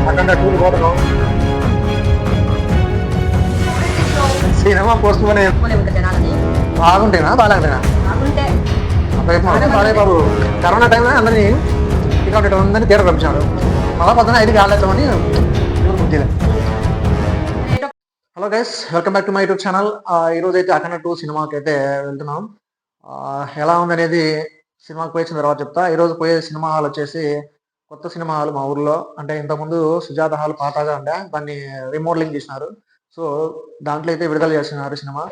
అక్కడ టూర్ పోతున్నాం. Cinema post పోనే బాగుంటేనా బాగాలేనా బాలే బాబు కరోనా టైంలో అందరినీ ఇక్కడ ఉందని థియేటర్ పంపించాడు. మళ్ళా పొద్దున 5 కాలేస్తామని. Hello guys, welcome back to my YouTube channel. ఈరోజు అయితే అఖండ 2 సినిమాకి అయితే వెళ్తున్నాం. ఎలా ఉందనేది సినిమాకి పోయించిన తర్వాత చెప్తా. ఈరోజు పోయే సినిమా హాల్ వచ్చేసి కొత్త సినిమా హాల్ మా ఊర్లో. అంటే ఇంతకుముందు సుజాత హాల్ పాతగా ఉండే, దాన్ని రీమోడలింగ్ చేసినారు. సో దాంట్లో అయితే విడుదల చేస్తున్నారు సినిమా.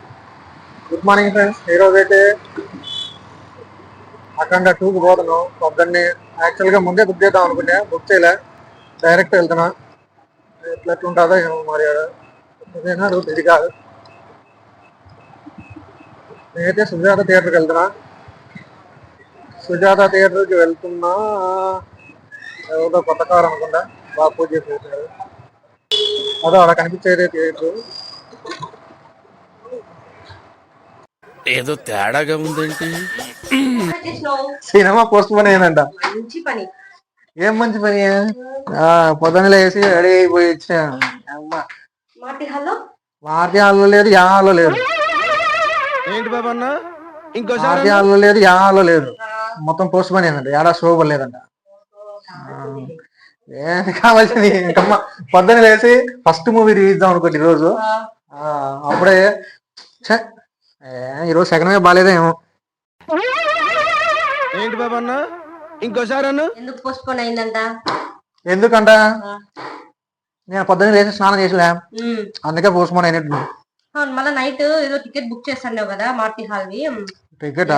గుడ్ మార్నింగ్ ఫ్రెండ్స్, ఈరోజు అయితే అఖండ 2కి పోతున్నాం. పొద్దున్నే యాక్చువల్గా ముందే బుక్ చేద్దాం అనుకున్నా, బుక్ చేయలే, డైరెక్ట్ వెళ్తున్నా. ఎట్లెట్లుంటుందో ఏమో మరి, ఇదేనా రూట్ ఇది కాదు. నేనైతే సుజాత థియేటర్కి వెళ్తున్నా. సుజాత థియేటర్కి వెళ్తున్నా. ఏదో కొత్త కారు అనుకుంటా, బాగా పూజ చేసేసారు. అదో అక్కడ కనిపించేదే థియేటర్. ఏదో తేడాగా ఉందేంటి? సినిమా పోస్ట్ పోన్ అయిందంట. ఏం మంచి పని? పొద్దున్న లేసి రెడీ అయిపోయి వచ్చా. మార్తి హాల్లో లేదు, యా హాల్లో లేదు. ఏంటి బాబన్న? మార్తి హాల్లో లేదు, యా హాల్లో లేదు. మొత్తం పోస్ట్ పోన్ అయిందంట. ఏడా షో లేదంట. ఏం కావాల్సింది ఇంకమ్మ. పొద్దున్న లేసి ఫస్ట్ మూవీ రిలీజ్ ఇద్దాం అనుకోండి ఈరోజు. అప్పుడే ఈరోజు సెకండ్ వేవ్ బాగాలేదో ఏమో. ఏంటి బాబన్న? ఇంకోసారి ఎందుకు పోస్ట్ పోన్ అయిందంట? ఎందుకంట నేను పొద్దున్న లేచి స్నానం చేసలే, అందుకే పోస్ట్ పోన్ అయినట్టు. మళ్ళీ నైట్ ఏదో టికెట్ బుక్ చేస్తాను కదా మార్తి హాల్వి. టికెట్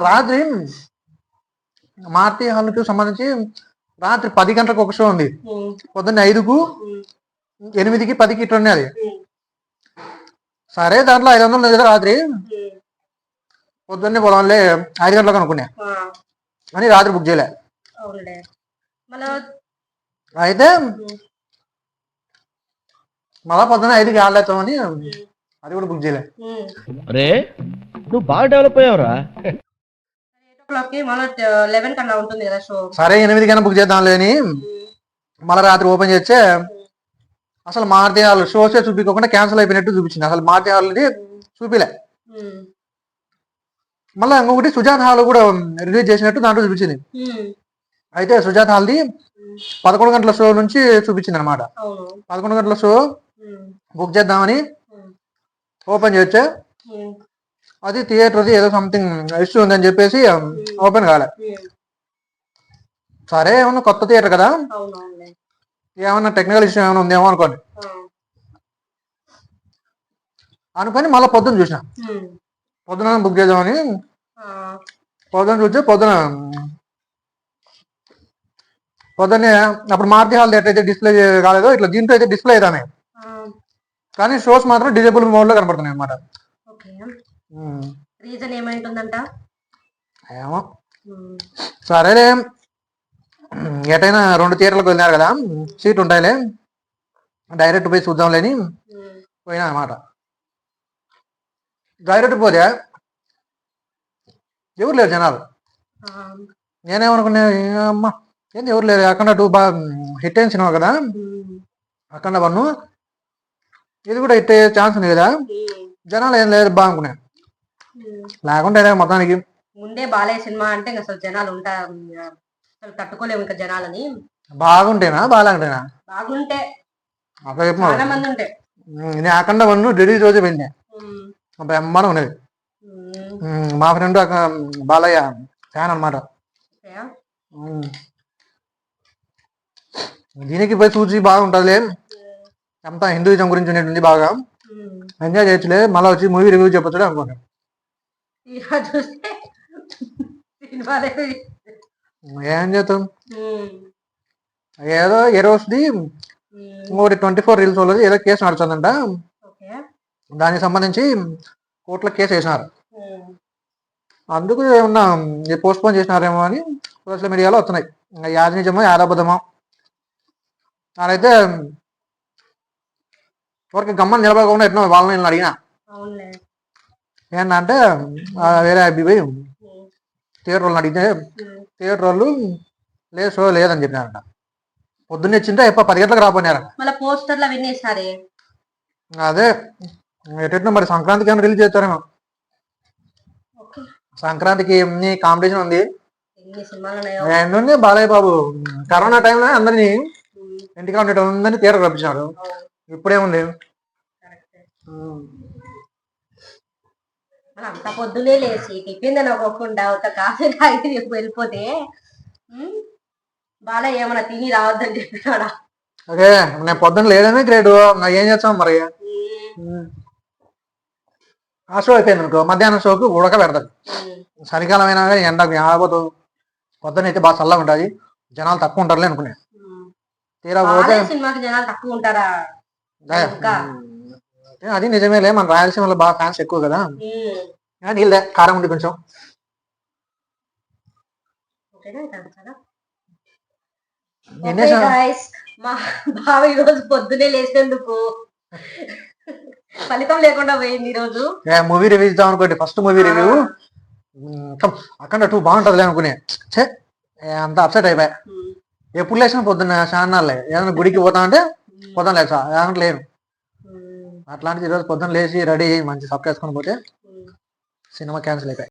రాత్రి మార్తి హాల్ కి సంబంధించి రాత్రి 10 గంటలకు ఒక షో ఉంది. పొద్దున్న 5కు, 8కి, 10కి ఇట్లా ఉన్నది. సరే దాంట్లో 500 ఉంది కదా రాత్రి. పొద్దున్నే పోదాంలే 5 గంటలకు అనుకున్నా అని రాత్రి బుక్ చేయలే. అయితే మళ్ళా పొద్దున్న 5కి ఆడలేతామని అది కూడా బుక్ చేయలే. రే నువ్వు బాగా డెవలప్ అయ్యావురా. 11 కన్నా ఉంటుంది కదా షో. సరే 8కైనా బుక్ చేద్దాంలే అని మళ్ళీ రాత్రి ఓపెన్ చేస్తే అసలు మారుతి హాల్ షోసే చూపించకుండా క్యాన్సిల్ అయిపోయినట్టు చూపించింది. అసలు మారుతి హాల్ చూపిలే. మళ్ళీ ఇంకొకటి సుజాత హాల్ కూడా రిలీజ్ చేసినట్టు దాంట్లో చూపించింది. అయితే సుజాత హాల్ది 11 గంటల షో నుంచి చూపించింది అనమాట. 11 గంటల షో బుక్ చేద్దామని ఓపెన్ చేస్తే అది థియేటర్ది ఏదో సంథింగ్ ఇష్యూ ఉందని చెప్పేసి ఓపెన్ కాలే. సరే ఏమన్నా కొత్త థియేటర్ కదా, ఏమన్నా టెక్నికల్ ఇష్యూ ఏమైనా ఉందేమో అనుకొని మళ్ళీ పొద్దున్న చూసిన. పొద్దున బుక్ చేద్దామని పొద్దున్న చూస్తే పొద్దున్నే అప్పుడు మారుతి హాల్ ఎట్లయితే డిస్ప్లే కాలేదో ఇట్లా దీంట్లో అయితే డిస్ప్లే అవుతానే, కానీ షోస్ మాత్రం డిజేబుల్ మోడ్ లో కనపడుతున్నాయి అనమాట. రీజన్ ఏమైంటుందంట ఏమో. సరేలే, ఎటైనా 2 థియేటర్లకు వెళ్ళినారు కదా, సీట్ ఉంటాయిలే, డైరెక్ట్ పోయి చూద్దాంలేని పోయినా అనమాట. డైరెక్ట్ పోతే ఎవరు లేరు జనాలు. నేనేమనుకున్నా, అమ్మ ఏంది ఎవరు లేరు, అఖండ 2 బాగా హిట్ అయిన సినిమా కదా, అఖండ 1 ఇది కూడా హిట్ అయ్యే ఛాన్స్ ఉంది కదా, జనాలు ఏం లేదు బాగా అనుకున్నా. లేకుంటే మొత్తానికి ముందే బాలయ్య సినిమా అంటే అసలు జనాలు ఉంటారు, అసలు తట్టుకోలేము ఇంకా జనాలని. బాగుంటేనా బాగాలేంటేనా? బాగుంటే అక్కడ చెప్పు. చాలా మంది ఉంటే నేను అఖండ 1 రిలీజ్ రోజు వెళ్ళా, బ్రహ్మాండం ఉన్నది. మా ఫ్రెండ్ బాలయ్య ఫ్యాన్ అనమాట. దీనికి పోయి చూసి బాగుంటుందిలే, అంతా హిందూయిజం గురించి ఉన్నట్టుంది, బాగా ఎంజాయ్ చేయొచ్చులే, మళ్ళీ వచ్చి మూవీ రివ్యూ చెప్పొచ్చు అనుకున్నాను. ఏం చేస్తాం, ఏదో ఎరోస్ది ఇంకోటి 24 రీల్స్ వాళ్ళది ఏదో కేసు నడుస్తుందంట. దానికి సంబంధించి కోర్టులో కేసు వేసినారు. అందుకు ఏమన్నా పోస్ట్ పోన్ చేసినారేమో అని సోషల్ మీడియాలో వస్తున్నాయి. యాది నిజమో యాదబద్ధమో. అదైతే ఎవరికి గమ్మని నిలబడకుండా ఎట్నో వాళ్ళని అడిగినా ఏంటంటే వేరే అబ్బాయి థియేటర్ వాళ్ళని అడిగితే థియేటర్ వాళ్ళు లేదు షో లేదని చెప్పినారంట. పొద్దున్నే వచ్చింటే ఎప్ప 10 గంటలకు రాపోయినారా. మళ్ళీ పోస్టర్లు అవన్నీ వేసినారే. అదే ఎటెట్నో మరి సంక్రాంతికి ఏమైనా రిలీజ్ చేస్తారేమో. ఓకే, సంక్రాంతికి కాంపిటీషన్ ఉంది. ఎన్ని సినిమాలు ఉన్నాయో. ఏంటంటే బాలయ్య బాబు కరోనా టైంలో అందరినీ ఉమ్, ఇంటికి ఉండటం ఉందని థియేటర్ రప్పించాడు. అవును, ఇప్పుడేముంది. కరెక్టే. మరి అంత పొద్దునే లేచి టిఫిన్ తినకోకుండా ఒక కాఫీ తాగి వెళ్ళిపోతే ఉమ్, బాలయ్య ఏమన్నా తిని రావద్దని చెప్పినాడా. అదే నేను పొద్దున్న లేదనే గ్రేట్. ఏం చేస్తాం మరి. ఆ షో అయిపోయింది అనుకో, మధ్యాహ్నం షోకు ఉడక పెడతారు. చలికాలం అయినా కానీ ఎండకు ఆగబోతుంది. పొద్దున అయితే బాగా చల్లగా ఉంటుంది, జనాలు తక్కువ ఉంటారులే అనుకునే. తీరా పోతే బాలయ్య సినిమాకి జనాలు తక్కువ ఉంటారా ఇంకా. అది నిజమేలే, మన రాయలసీమలో బాగా ఫ్యాన్స్ ఎక్కువ కదా. ఉమ్, నీళ్ళే కారం ఉంది కొంచెం. ఓకేనా ఇదంతా కదా? ఏం ఓకే చేసావు? గాయ్స్, మా బావ ఈ రోజు పొద్దునే లేచేందుకు ఫలితం లేకుండా పోయింది ఈ రోజు. మూవీ రివ్యూ ఇద్దాం అనుకోండి, ఫస్ట్ మూవీ రివ్యూ అక్కడ 2 బాగుంటుంది అనుకునే. ఛే అంత అప్సెట్ అయిపోయా. ఎప్పుడు లేచినా పొద్దున్న చాన్నాళ్ళే ఏదైనా గుడికి పోతా అంటే పొద్దున లేచా, ఏదంటే లేను. అట్లాంటిది ఈరోజు పొద్దున్న లేచి రెడీ మంచి సప్ వేసుకొని పోతే సినిమా క్యాన్సిల్ అయిపోయి.